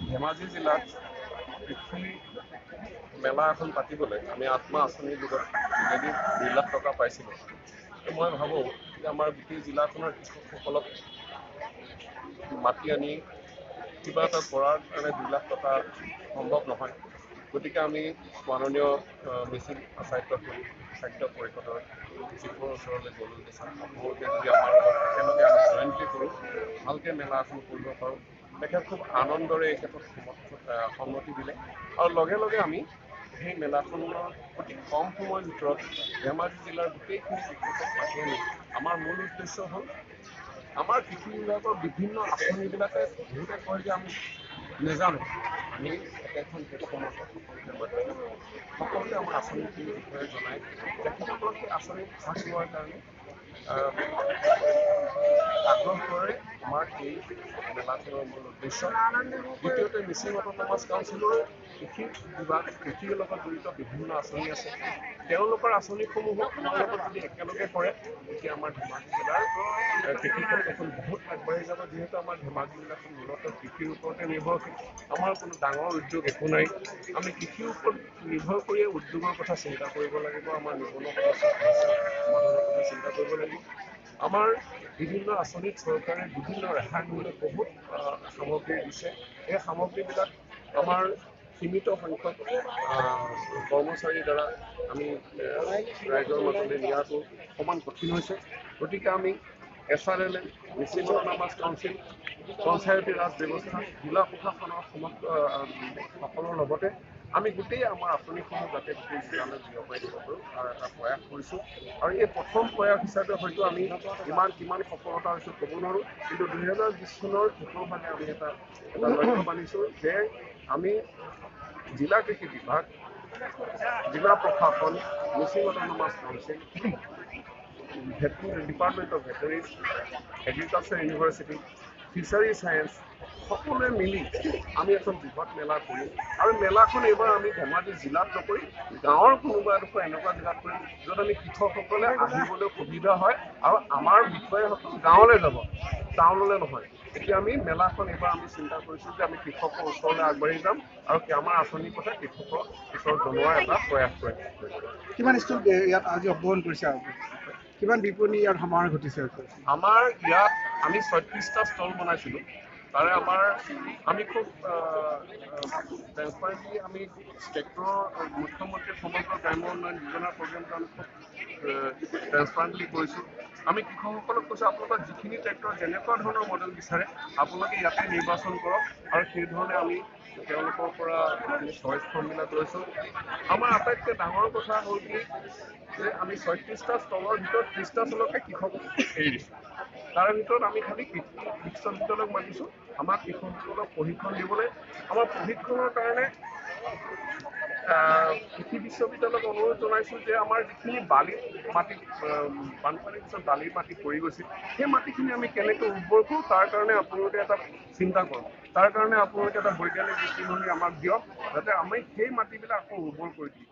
ধেমাজি জিলাত কৃষি মেলা এখন পাতিবলৈ আমি আত্মা আঁচনিৰ যোগেদি 2 লাখ টকা পাইছিলোঁ। মই ভাবোঁ যে আমাৰ গোটেই জিলাখনৰ কৃষকসকলক মাতি আনি কিবা এটা কৰাৰ কাৰণে 2 লাখ টকা সম্ভৱ নহয়। গতিকে আমি মাননীয় মিছিল খাদ্য পৰিষদৰ চিফৰ ওচৰলৈ গ'লোঁ যে আপোনালোকে যদি আমাৰ লগত একেলগে আমি জয়ন্তী কৰোঁ, ভালকৈ মেলা এখন কৰিব পাৰোঁ। তেখেত খুব আনন্দৰে এই ক্ষেত্ৰত সন্মতি দিলে আৰু লগে লগে আমি সেই মেলাখনৰ অতি কম সময়ৰ ভিতৰত ধেমাজি জিলাৰ গোটেইখিনি কৃষকক মাতি আনি আমাৰ মূল উদ্দেশ্য হ'ল আমাৰ কৃষি বিভাগৰ বিভিন্ন আঁচনিবিলাকে বহুতে কয় যে আমি নেজানো। আমি একেখন প্লেটফৰ্মত সকলোকে আমাৰ আঁচনিখিনিৰ বিষয়ে জনাই তেখেতসকলক সেই আঁচনিত ভাগ লোৱাৰ কাৰণে আগ্ৰহ কৰে আমাৰ এই মেলাখনৰ মূল উদ্দেশ্য। দ্বিতীয়তে মিচিং অট'নমাছ কাউন্সিলৰ কৃষি বিভাগ কৃষিৰ লগত জড়িত বিভিন্ন আঁচনি আছে। তেওঁলোকৰ আঁচনিসমূহো আমাৰ লগত যদি একেলগে কৰে তেতিয়া আমাৰ ধেমাজি জিলাৰ কৃষি ক্ষেত্ৰখন বহুত আগবাঢ়ি যাব। যিহেতু আমাৰ ধেমাজি জিলাখন মূলতঃ কৃষিৰ ওপৰতে নিৰ্ভৰশীল। আমাৰ কোনো ডাঙৰ উদ্যোগ একো নাই। আমি কৃষিৰ ওপৰত নিৰ্ভৰ কৰিয়ে উদ্যোগৰ কথা চিন্তা কৰিব লাগিব। আমাৰ নিবনুৱা সমস্যাৰ সমাধানৰ কথা চিন্তা কৰিব লাগিব। আমাৰ বিভিন্ন আঁচনিত চৰকাৰে বিভিন্ন ৰেহাই মূল্যত বহুত সামগ্ৰী দিছে। এই সামগ্ৰীবিলাক আমাৰ সীমিত সংখ্যক কৰ্মচাৰীৰ দ্বাৰা আমি ৰাইজৰ মাজলৈ নিয়াটো অকণমান কঠিন হৈছে। গতিকে আমি SRLA, Mising autonomous council, Panchayati Raj ব্যৱস্থা, জিলা প্ৰশাসনৰ সকলৰ লগতে আমি গোটেই আমাৰ আঁচনিসমূহ যাতে গোটেই জিলালৈ বিয়পাই দিব পাৰোঁ তাৰ এটা প্ৰয়াস কৰিছোঁ। আৰু এই প্ৰথম প্ৰয়াস হিচাপে হয়তো আমি কিমান সফলতা হৈছোঁ ক'ব নোৱাৰোঁ, কিন্তু 2020 চনৰ শেষৰফালে আমি এটা লক্ষ্য বান্ধিছোঁ যে আমি জিলা কৃষি বিভাগ, জিলা প্ৰশাসন, Mising autonomous council, department of veterinary, agriculture university, fishery science সকলোৱে মিলি আমি এখন বৃহৎ মেলা কৰিম। আৰু মেলাখন এইবাৰ আমি ধেমাজি জিলাত নকৰি গাঁৱৰ কোনোবা এডোখৰ এনেকুৱা জেগাত কৰিম য'ত আমি কৃষকসকলে আহিবলৈ সুবিধা হয় আৰু আমাৰ বিষয়াসকল গাঁৱলৈ যাব, টাউনলৈ নহয়। এতিয়া আমি মেলাখন এইবাৰ আমি চিন্তা কৰিছোঁ যে আমি কৃষকৰ ওচৰলৈ আগবাঢ়ি যাম আৰু আমাৰ আঁচনিৰ কথা কৃষকৰ ওচৰত জনোৱাৰ এটা প্ৰয়াস কৰিম। কিমান ষ্টল ইয়াত আজি অপহৰণ কৰিছে আৰু কিমান বিপণী ইয়াত সমাহাৰ ঘটিছে? আমাৰ ইয়াত আমি 36টা ষ্টল বনাইছিলোঁ। তাৰে আমি খুব ট্ৰেন্সপাৰেণ্টলি আমি ট্ৰেক্টৰৰ মুখ্যমন্ত্ৰী সমগ্ৰ গ্ৰাম্য উন্নয়ন যোজনাৰ প্ৰগ্ৰেমটো আমি খুব ট্ৰেন্সপাৰেণ্টলি কৰিছোঁ। আমি কৃষকসকলক কৈছোঁ আপোনালোকৰ যিখিনি ট্ৰেক্টৰ যেনেকুৱা ধৰণৰ মডেল বিচাৰে আপোনালোকে ইয়াতে নিৰ্বাচন কৰক আৰু সেই ধৰণে আমি তেওঁলোকৰ পৰা চইচ ফৰ্মবিলাক লৈছোঁ। আমাৰ আটাইতকৈ ডাঙৰ কথা হ'ল কি যে আমি 36টা ষ্টলৰ ভিতৰত 30টা ষ্টলকে কৃষকক এৰি দিছোঁ। তাৰে ভিতৰত আমি খালি কৃষি বিশ্ববিদ্যালয়ক মাতিছোঁ আমাক কৃষকসকলক প্ৰশিক্ষণ দিবলৈ। আমাৰ প্ৰশিক্ষণৰ কাৰণে কৃষি বিশ্ববিদ্যালয়ক অনুৰোধ জনাইছোঁ যে আমাৰ যিখিনি বালি মাটি বানপানীৰ পিছত বালিৰ মাটি পৰি গৈছিল সেই মাটিখিনি আমি কেনেকৈ উৰ্বৰ কৰোঁ তাৰ কাৰণে আপোনালোকে এটা চিন্তা কৰক। তাৰ কাৰণে আপোনালোকে এটা বৈজ্ঞানিক দৃষ্টিভংগী আমাক দিয়ক যাতে আমি সেই মাটিবিলাক আকৌ উৰ্বৰ কৰি দিওঁ।